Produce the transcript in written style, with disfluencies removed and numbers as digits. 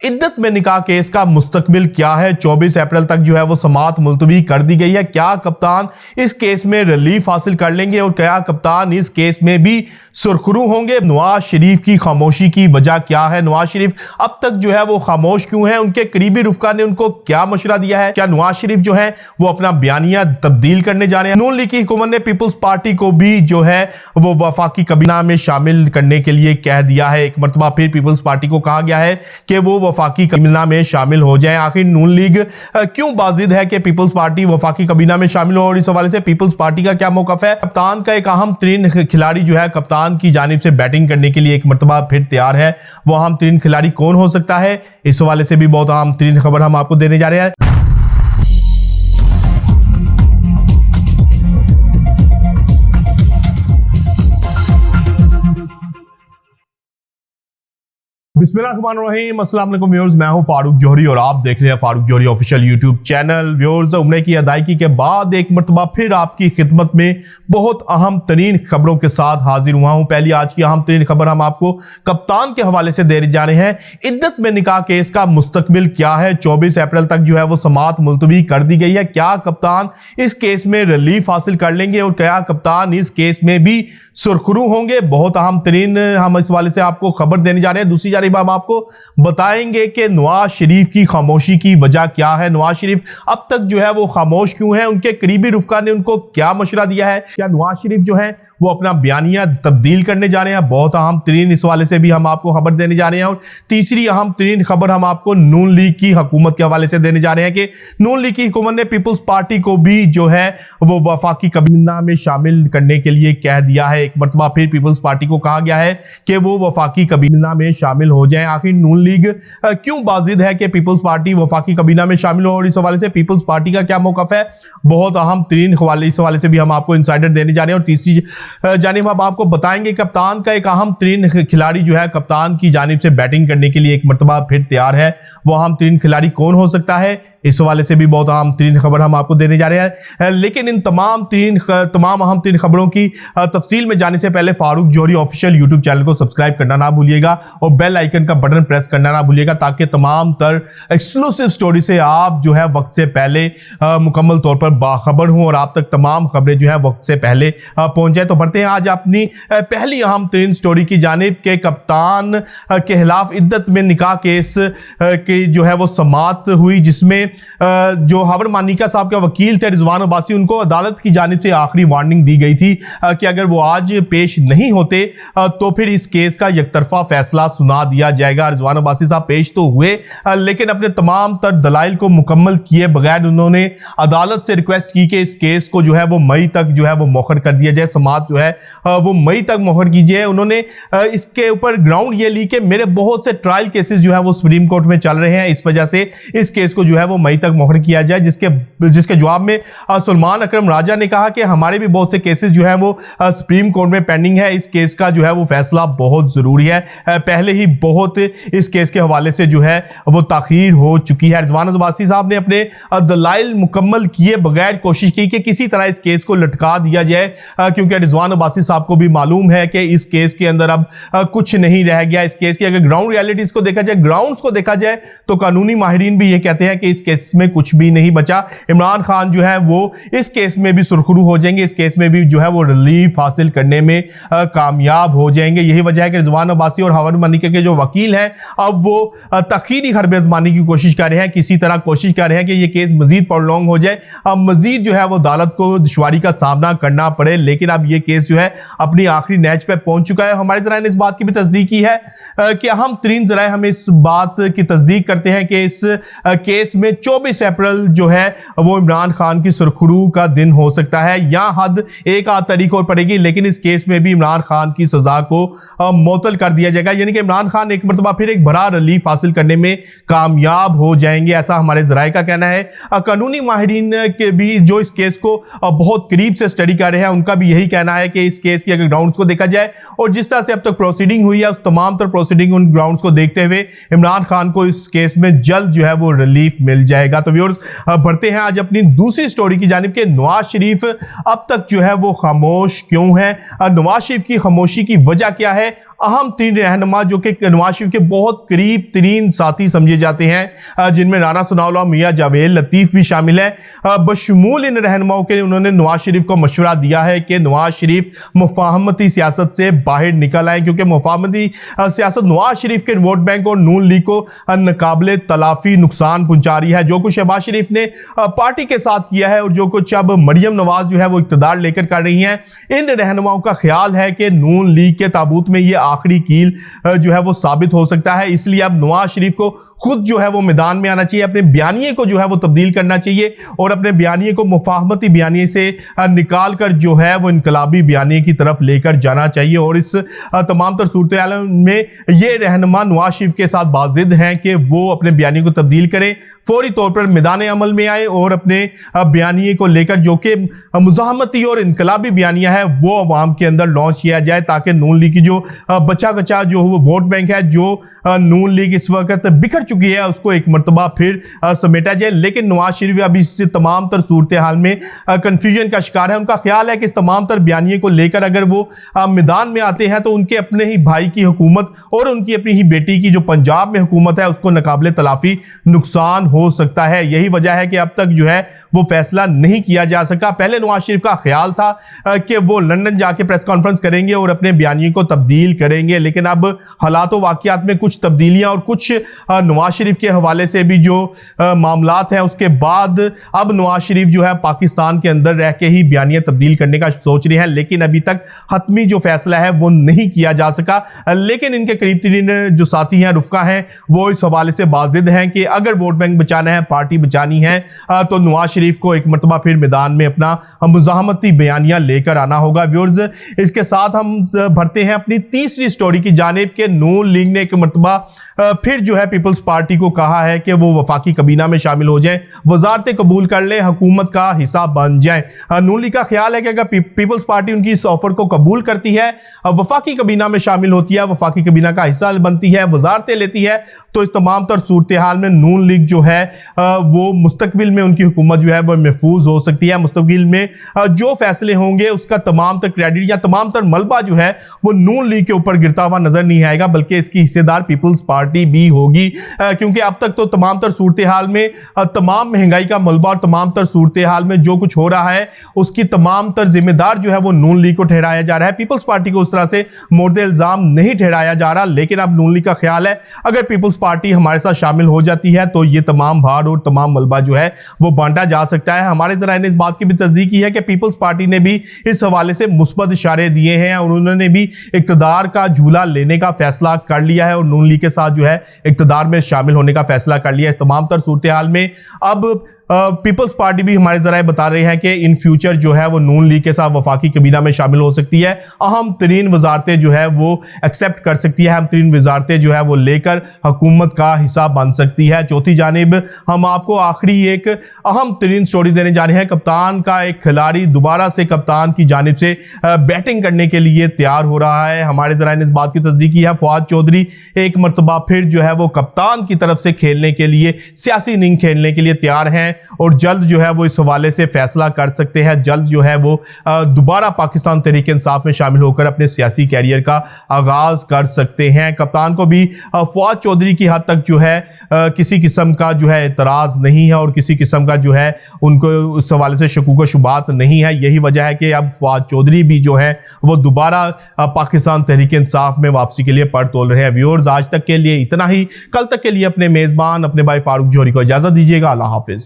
इद्दत में निकाह केस का मुस्तकबिल क्या है। 24 अप्रैल तक जो है वो समाअत मुलतवी कर दी गई है। क्या कप्तान इस केस में रिलीफ हासिल कर लेंगे और क्या कप्तान इस केस में भी सुरखरू होंगे। नवाज शरीफ की खामोशी की वजह क्या है, नवाज शरीफ अब तक जो है वो खामोश क्यों है, उनके करीबी रुफका ने उनको क्या मशवरा दिया है, क्या नवाज शरीफ जो है वो अपना बयानिया तब्दील करने जा रहे हैं। नून लीग की हुकूमत ने पीपल्स पार्टी को भी जो है वो वफाकी काबीना में शामिल करने के लिए कह दिया है। एक मरतबा फिर पीपल्स पार्टी को कहा गया है कि वो वफाकी काबीना में शामिल हो जाए। आखिर नून लीग क्यों बाजिद है कि पीपल्स पार्टी वफाकी काबीना में शामिल हो और इस हवाले से पीपल्स पार्टी का क्या मौकफ है। कप्तान का एक अहम तरीन खिलाड़ी जो है कप्तान की जानिब से बैटिंग करने के लिए एक मरतबा फिर तैयार है। वो अहम तरीन खिलाड़ी कौन हो सकता है, इस हवाले से भी बहुत अहम तरीन खबर हम आपको देने जा रहे हैं। बिस्मिल्लाहिर्रहमानिर्रहीम, अस्सलाम वालेकुम व्यूअर्स, मैं हूं फारूक जौहरी और आप देख रहे हैं फारूक जौहरी ऑफिशियल यूट्यूब चैनल। व्यूअर्स, उम्रे की अदायगी के बाद एक मरतबा फिर आपकी खिदमत में बहुत अहम तरीन खबरों के साथ हाजिर हुआ हूं। पहली आज की अहम तरीन खबर हम आपको कप्तान के हवाले से देने जा रहे हैं। इद्दत में निकाह केस का मुस्तकबिल क्या है। 24 अप्रैल तक जो है वो समाअत मुलतवी कर दी गई है। क्या कप्तान इस केस में रिलीफ हासिल कर लेंगे और क्या कप्तान इस केस में भी सुरखरू होंगे। बहुत अहम तरीन हम इस हवाले से आपको खबर देने जा रहे हैं। दूसरी हम आपको बताएंगे कि नवाज शरीफ की खामोशी की वजह क्या है, नवाज शरीफ अब तक जो है वो खामोश क्यों है, उनके करीबी रुफका ने उनको क्या मशवरा दिया है, क्या नवाज शरीफ जो है वो अपना बयानिया तब्दील करने जा रहे हैं। बहुत अहम तरीन इस वाले से भी हम आपको खबर देने जा रहे हैं। और तीसरी अहम तरीन खबर हम आपको नून लीग की हुकूमत के हवाले से देने जा रहे हैं कि नून लीग की हुकूमत ने पीपल्स पार्टी को भी जो है वो वफाकी काबीना में शामिल करने के लिए कह दिया है। एक मरतबा फिर पीपल्स पार्टी को कहा गया है कि वो वफाकी काबीना में शामिल हो जाए। आखिर नून लीग क्यों बाजिद है कि पीपल्स पार्टी वफाकी काबीना में शामिल हो और इस हवाले से पीपल्स पार्टी का क्या मौकफ है। बहुत अहम तरीन इस हवाले से भी हम आपको इंसाइडर देने जा रहे हैं। और तीसरी जानिब हम आपको बताएंगे कप्तान का एक अहम तरीन खिलाड़ी जो है कप्तान की जानिब से बैटिंग करने के लिए एक मरतबा फिर तैयार है। वो अहम तरीन खिलाड़ी कौन हो सकता है, इस हवाले से भी बहुत अहम तरीन खबर हम आपको देने जा रहे हैं। लेकिन इन तमाम अहम तरीन खबरों की तफसील में जाने से पहले फारूक जौहरी ऑफिशियल यूट्यूब चैनल को सब्सक्राइब करना ना भूलिएगा और बेल आइकन का बटन प्रेस करना ना भूलिएगा ताकि तमाम तर एक्सक्लूसिव स्टोरी से आप जो है वक्त से पहले मुकम्मल तौर पर बाखबर हों और आप तक तमाम खबरें जो है वक्त से पहले पहुंच जाए। तो बढ़ते हैं आज अपनी पहली अहम तरीन स्टोरी की जानिब के कप्तान के खिलाफ इद्दत में निकाह केस की जो है वो समाअत हुई, जिसमें जो हावर मानिका साहब के वकील थे रिजवान अब्बासी, उनको अदालत की जानिब से आखिरी वार्निंग दी गई थी कि अगर वो आज पेश नहीं होते तो फिर इस केस का एकतरफा फैसला सुना दिया जाएगा। रिजवान अब्बासी साहब पेश तो हुए लेकिन अपने तमाम तर दलाइल को मुकम्मल किए बगैर उन्होंने अदालत से रिक्वेस्ट की कि इस केस को जो है वो मई तक जो है वो मौखर कर दिया जाए, समाअत जो है वो मई तक मौखर कीजिए। उन्होंने इसके ऊपर ग्राउंड ये ली कि मेरे बहुत से ट्रायल केसेस जो है वो सुप्रीम कोर्ट में चल रहे हैं, इस वजह से इस केस को जो है वो मई तक मोहर किया जाए। जिसके जवाब में सलमान अकरम राजा ने कहा कि हमारे भी बहुत से केसेस जो है वो सुप्रीम कोर्ट में पेंडिंग है, इस केस का जो है वो फैसला बहुत जरूरी है। पहले ही बहुत इस केस के हवाले से जो है वो ताखीर हो चुकी है। रिजवान अब्बासी साहब ने अपने दलाइल मुकम्मल किए बगैर कोशिश की कि किसी तरह इस केस को लटका दिया जाए, क्योंकि रिजवान अब्बासी साहब को भी मालूम है कि इस केस के अंदर अब कुछ नहीं रह गया। इस केस की अगर ग्राउंड रियलिटीज को देखा जाए, ग्राउंड्स को देखा जाए, तो कानूनी माहिरीन भी ये कहते हैं कि इस केस में कुछ भी नहीं बचा। इमरान खान जो है वो इस केस में भी सुरखरू हो जाएंगे, इस केस में भी जो है वो रिलीफ हासिल करने में कामयाब हो जाएंगे। यही वजह है कि रिजवान अब्बासी और हावर मानिका के जो वकील हैं अब वो तखीरी हरब अज़मानी की कोशिश कर रहे हैं, किसी तरह कोशिश कर रहे हैं कि ये केस मजीद प्रोलॉन्ग हो जाए, अब मजीद जो है वो अदालत को दुश्वारी का सामना करना पड़े। लेकिन अब ये केस जो है अपनी आखिरी नैच पे पहुंच चुका है। हमारे जराए ने इस बात की भी तस्दीक की है कि अहम तरीन जराए हमें इस बात की तस्दीक करते हैं कि इस केस में 24 अप्रैल जो है वो इमरान खान की सुरखरू का दिन हो सकता है, या हद एक आध तारीख और पड़ेगी, लेकिन इस केस में भी इमरान खान की सजा को मुअत्तल कर दिया जाएगा। यानी कि इमरान खान एक मरतबा फिर एक बड़ा रिलीफ हासिल करने में कामयाब हो जाएंगे, ऐसा हमारे जराए का कहना है। कानूनी माहिरीन के भी जो इस केस को बहुत करीब से स्टडी कर रहे हैं, उनका भी यही कहना है कि इस केस की अगर ग्राउंड्स को देखा जाए और जिस तरह से अब तक प्रोसीडिंग हुई है, उस तमाम तर प्रोसीडिंग उन ग्राउंड्स को देखते हुए इमरान खान को इस केस में जल्द जो है वो रिलीफ मिल जाएगा। तो व्यूअर्स बढ़ते हैं आज अपनी दूसरी स्टोरी की जानिब के नवाज शरीफ अब तक जो है वो खामोश क्यों है, नवाज शरीफ की खामोशी की वजह क्या है। अहम 3 रहनुमा जो कि नवाज शरीफ के बहुत करीब तरीन साथी समझे जाते हैं, जिनमें राना सनाउल्लाह, मियां जावेद लतीफ भी शामिल है, बशमूल इन रहनुमाओं के उन्होंने नवाज शरीफ को मशवरा दिया है कि नवाज शरीफ मुफाहमती सियासत से बाहर निकल आए, क्योंकि मुफाहमती सियासत नवाज शरीफ के वोट बैंक और नून लीग को नाकाबिले तलाफी नुकसान पहुंचा रही है। जो कुछ शहबाज शरीफ ने पार्टी के साथ किया है और जो कुछ अब मरियम नवाज जो है वो इक़्तिदार लेकर कर रही हैं, इन रहनुमाओं का ख्याल है कि नून लीग के ताबूत में ये आखिरी कील जो है वो साबित हो सकता है। इसलिए अब नवाज शरीफ को खुद जो है वो मैदान में आना चाहिए, अपने बयानिए को जो है वो तब्दील करना चाहिए और अपने बयानिए को मुफाहमती बयानिए से निकाल कर जो है वो इनकलाबी बयानिए की तरफ लेकर जाना चाहिए। और इस तमाम तर सूरत में ये रहनुमा नवाज शरीफ के साथ बाजिद हैं कि वो अपने बयानिए को तब्दील करें, फौरी तौर पर मैदान अमल में आए और अपने बयानिए को लेकर जो कि मुजाहमती और इनकलाबी बयानिया है वो अवाम के अंदर लॉन्च किया जाए, ताकि नून लीग की जो बचा कचा जो वोट बैंक है, जो नून लीग इस वक्त बिखर चुकी है, उसको एक मरतबा फिर समेटा जाए। लेकिन नवाज शरीफ अभी इस तमाम तर सूरत हाल में कंफ्यूजन का शिकार है। उनका ख्याल है कि इस तमाम तर बयानिए को लेकर अगर वो मैदान में आते हैं तो उनके अपने ही भाई की हुकूमत और उनकी अपनी ही बेटी की जो पंजाब में हुकूमत है उसको नाकाबिले तलाफी नुकसान हो सकता है। यही वजह है कि अब तक जो है वो फैसला नहीं किया जा सका। पहले नवाज शरीफ का ख्याल था कि वो लंदन जाके प्रेस कॉन्फ्रेंस करेंगे और अपने बयानिए को तब्दील करेंगे, लेकिन अब हालात व वाक़ियात में कुछ तब्दीलियां और कुछ नवाज शरीफ के हवाले से भी जो मामलात हैं उसके बाद अब नवाज शरीफ जो है पाकिस्तान के अंदर रह के ही बयानिया तब्दील करने का सोच रहे हैं, लेकिन अभी तक हतमी जो फैसला है वो नहीं किया जा सका। लेकिन इनके करीब तरीन जो साथी हैं, रुफ़का हैं, वो इस हवाले से बाजिद हैं कि अगर वोट बैंक बचाना है, पार्टी बचानी है, तो नवाज शरीफ को एक मरतबा फिर मैदान में अपना मुजाहमती बयानिया लेकर आना होगा। व्यूअर्स, इसके साथ हम भरते हैं अपनी तीसरी स्टोरी की जानिब के नून लीग ने एक मरतबा फिर जो है पीपल्स पार्टी को कहा है कि वो वफाकी कबीना में शामिल हो जाएं, वजारतें कबूल कर ले, हुकूमत का हिस्सा बन जाएं। नून लीग का ख्याल है कि अगर पीपल्स पार्टी उनकी इस ऑफर को कबूल करती है, वफाकी कबीना में शामिल होती है, वफाकी कबीना का हिस्सा बनती है, वजारतें लेती है, तो इस तमाम तर सूरत हाल में नून लीग जो है वो मुस्तकबिल में उनकी हुकूमत जो है वो महफूज हो सकती है। मुस्तकबिल में जो फैसले होंगे उसका तमाम तर क्रेडिट या तमाम तर मलबा जो है वो नून लीग के ऊपर गिरता हुआ नजर नहीं आएगा, बल्कि इसकी हिस्सेदार पीपल्स पार्टी भी होगी, क्योंकि अब तक तो तमाम तर सूरत हाल में तमाम महंगाई का मलबा और तमाम तर सूरत हाल में जो कुछ हो रहा है उसकी तमाम तर जिम्मेदार जो है वो नून लीग को ठहराया जा रहा है। पीपल्स पार्टी को उस तरह से मोर्दे इल्जाम नहीं ठहराया जा रहा, लेकिन अब नून लीग का ख्याल है अगर पीपल्स पार्टी हमारे साथ शामिल हो जाती है तो ये तमाम भार और तमाम मलबा जो है वो बांटा जा सकता है। हमारे ज़राए ने इस बात की भी तस्दीक की है कि पीपल्स पार्टी ने भी इस हवाले से मुस्बत इशारे दिए हैं और उन्होंने भी इक़्तिदार का झूला लेने का फैसला कर लिया है और नून लीग के साथ जो है इक़्तिदार में शामिल होने का फैसला कर लिया है। इस तमाम तर सूरत हाल में अब पीपल्स पार्टी भी हमारे ज़राए बता रहे हैं कि इन फ्यूचर जो है वो नून लीग के साथ वफाकी कबीना में शामिल हो सकती है, अहम तरीन वजारतें जो है वो एक्सेप्ट कर सकती है, अहम तरीन वजारतें जो है वो लेकर हुकूमत का हिस्सा बन सकती है। चौथी जानिब हम आपको आखिरी एक अहम तरीन स्टोरी देने जा रहे हैं। कप्तान का एक खिलाड़ी दोबारा से कप्तान की जानिब से बैटिंग करने के लिए तैयार हो रहा है। हमारे ज़राए ने इस बात की तस्दीक की है, फवाद चौधरी एक मरतबा फिर जो है वो कप्तान की तरफ से खेलने के लिए, सियासी इनिंग खेलने के लिए तैयार हैं और जल्द जो है वो इस हवाले से फैसला कर सकते हैं। जल्द जो है वो दोबारा पाकिस्तान तहरीक इंसाफ में शामिल होकर अपने सियासी कैरियर का आगाज कर सकते हैं। कप्तान को भी फवाद चौधरी की हद तक जो है किसी किस्म का जो है एतराज नहीं है और किसी किस्म का जो है उनको उस हवाले से शकूक व शुबात नहीं है। यही वजह है कि अब फवाद चौधरी भी जो है वो दोबारा पाकिस्तान तहरीक इंसाफ में वापसी के लिए पर तोल रहे हैं। व्यूअर्स, आज तक के लिए इतना ही। कल तक के लिए अपने मेज़बान अपने भाई फारूक जौहरी को इजाज़त दीजिएगा। अल्लाह हाफिज़।